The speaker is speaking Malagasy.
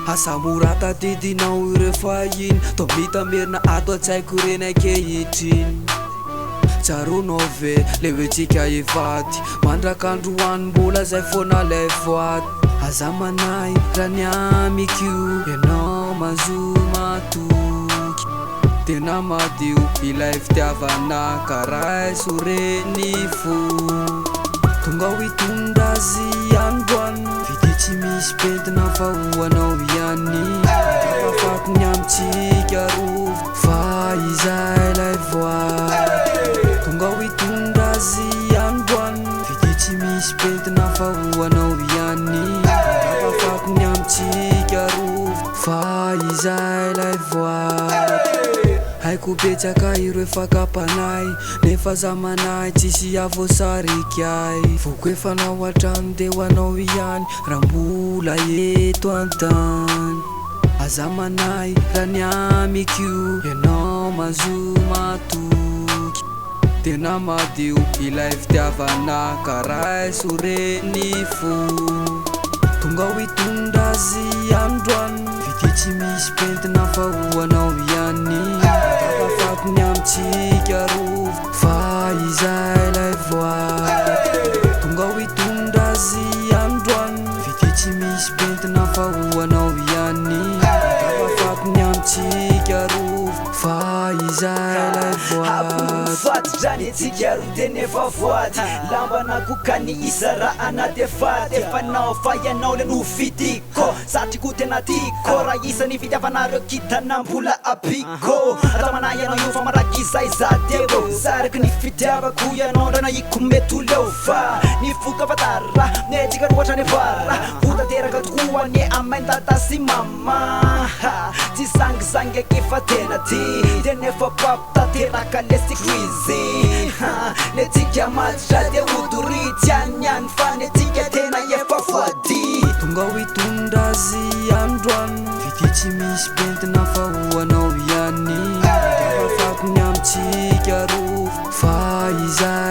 Asamorata didinao ireo fahiny toa mitamerina ato an-tsaiko reny ankehitriny tsaronao ve le hoetsika hivady mandrak'androany mbola zay foana lay voady aza manay raha ny amikio ianao manzomatoky tena madio ilay fitiavana karaha soreny fo tonga ho hitondra azy androany vity tsy misy pentina fa hoanao ihany afafako ny amitsika rovo fa izay lay voady tonga ho hitondra azy androany vity tsy misy pentina fa hoanao ihany afafako ny amitsika rovo fa izay lay voady haiko betsaka ireo fakapanay nefa zamanay tsisy avoasarikay voko efa nao atrano de hoanao ihany raha mbola eto an-tany aza manay raha ny amikio ianao manzomatoky tena madio ilay fitiavana karaha soreny fo tonga ho hitondra azy androany vity tsy misy pentina fa hoanao ihany afafako ny amitsika rovo fa izay lay voady tonga ho hitondra azy androany vity tsy misy pentina fa hoanao ihany afafako ny amitsika rovo fa izay lay voady drany etsika ro teny efa voady lambanako ka ny isa raha anaty fady efa nao fa ianao le novitiko satriko tena tiko raha isan'ny fitiavanareo kitana mbola apiko atamanay ianao io fa maraky izay zateko zaraky ny fitiavako ianao ndrana iko mety oleo fa ny foka fatara netsika roatra ny vara votateraka tokoa ny amaindata sy mama tsy sangizangy akefa tena ty tena efa papitateraka lesy crizy netsika matitra de odoritsy anyany fa netsika tena efa voady tonga ho hitondra azy androany vity tsy misy pentina fa hoanao ihany afafako ny amitsika rovo fa izay